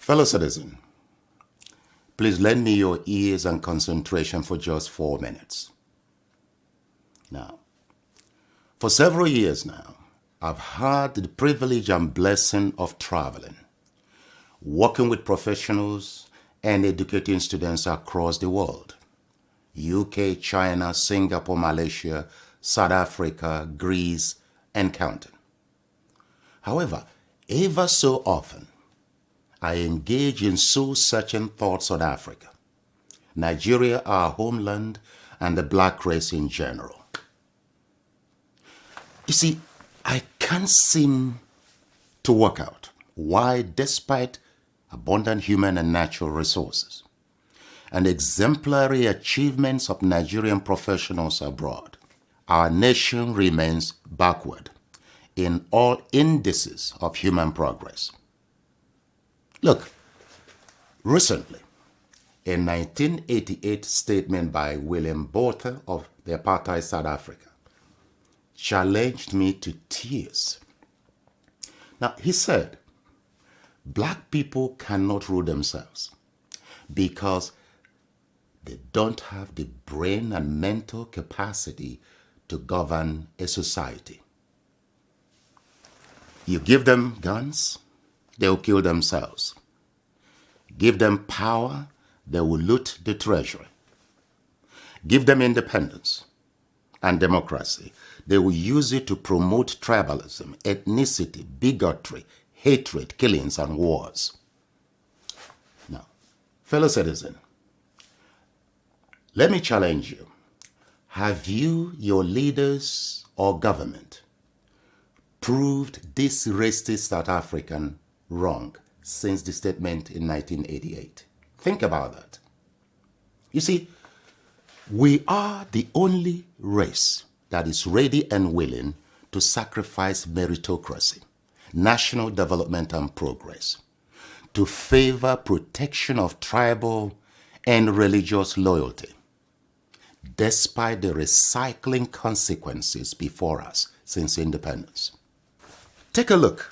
Fellow citizen, please lend me your ears and concentration for just 4 minutes. Now, for several years now, I've had the privilege and blessing of traveling, working with professionals and educating students across the world. UK, China, Singapore, Malaysia, South Africa, Greece, and counting. However, ever so often, I engage in soul-searching thoughts on Africa, Nigeria, our homeland, and the black race in general. You see, I can't seem to work out why, despite abundant human and natural resources and exemplary achievements of Nigerian professionals abroad, our nation remains backward in all indices of human progress. Look, recently, a 1988 statement by William Botha of the apartheid South Africa challenged me to tears. Now, he said, black people cannot rule themselves because they don't have the brain and mental capacity to govern a society. You give them guns, they'll kill themselves. Give them power, they will loot the treasury. Give them independence and democracy, they will use it to promote tribalism, ethnicity, bigotry, hatred, killings, and wars. Now, fellow citizen, let me challenge you. Have you, your leaders or government, proved this racist South African wrong since the statement in 1988? Think about that. You see, we are the only race that is ready and willing to sacrifice meritocracy, national development and progress, to favor protection of tribal and religious loyalty, despite the recycling consequences before us since independence. Take a look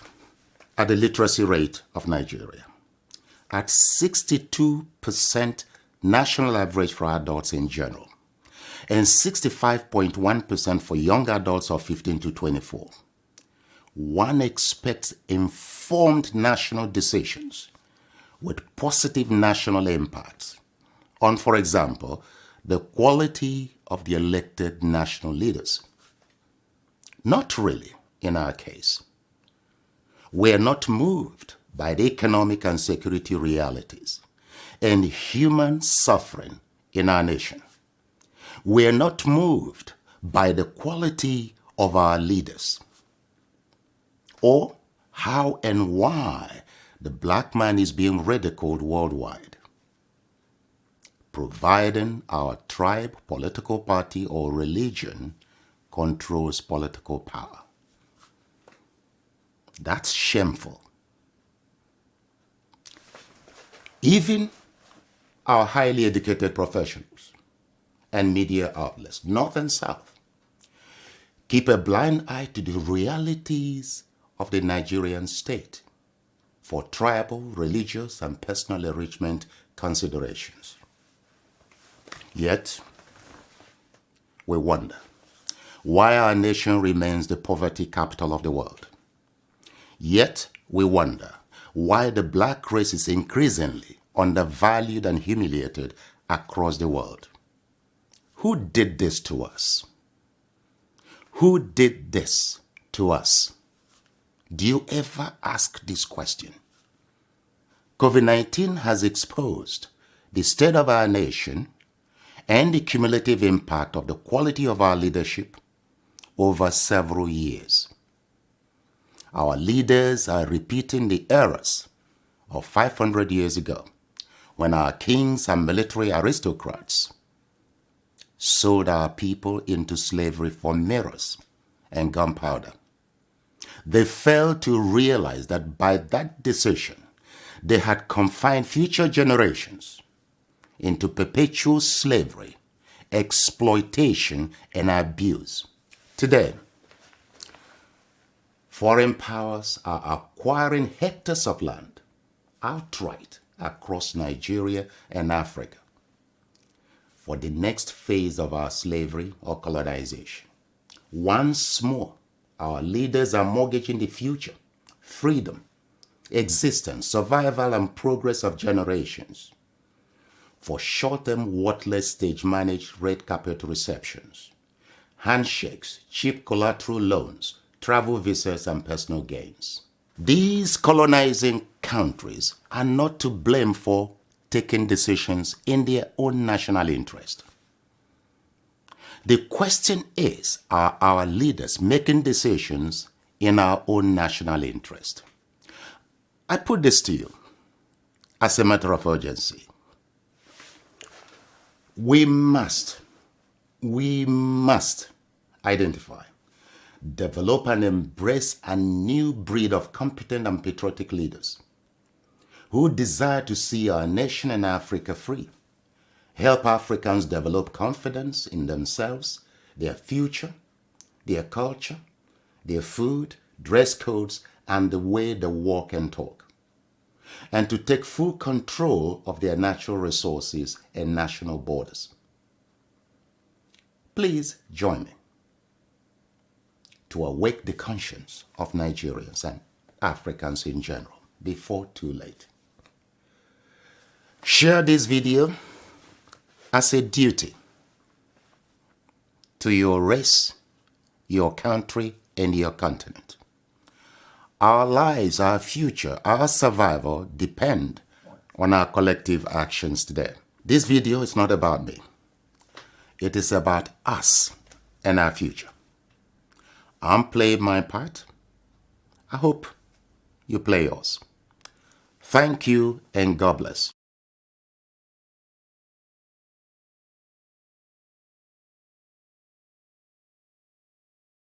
at the literacy rate of Nigeria. At 62% national average for adults in general, and 65.1% for young adults of 15 to 24. One expects informed national decisions with positive national impacts on, for example, the quality of the elected national leaders. Not really in our case. We are not moved by the economic and security realities and human suffering in our nation. We are not moved by the quality of our leaders or how and why the black man is being ridiculed worldwide, providing our tribe, political party, or religion controls political power. That's shameful. Even our highly educated professionals and media outlets, North and South, keep a blind eye to the realities of the Nigerian state for tribal, religious, and personal enrichment considerations. Yet, we wonder why our nation remains the poverty capital of the world. Yet, we wonder why the black race is increasingly undervalued and humiliated across the world. Who did this to us? Who did this to us? Do you ever ask this question? COVID-19 has exposed the state of our nation and the cumulative impact of the quality of our leadership over several years. Our leaders are repeating the errors of 500 years ago when our kings and military aristocrats sold our people into slavery for mirrors and gunpowder. They failed to realize that by that decision, they had confined future generations into perpetual slavery, exploitation, and abuse. Today, foreign powers are acquiring hectares of land outright across Nigeria and Africa for the next phase of our slavery or colonization. Once more, our leaders are mortgaging the future, freedom, existence, survival, and progress of generations for short-term, worthless, stage-managed red carpet receptions, handshakes, cheap collateral loans, travel visas, and personal gains. These colonizing countries are not to blame for taking decisions in their own national interest. The question is, are our leaders making decisions in our own national interest? I put this to you as a matter of urgency. We must identify, develop, and embrace a new breed of competent and patriotic leaders who desire to see our nation and Africa free, help Africans develop confidence in themselves, their future, their culture, their food, dress codes, and the way they walk and talk, and to take full control of their natural resources and national borders. Please join me to awake the conscience of Nigerians and Africans in general before too late. Share this video as a duty to your race, your country, and your continent. Our lives, our future, our survival depend on our collective actions today. This video is not about me. It is about us and our future. I'm playing my part. I hope you play yours. Thank you and God bless.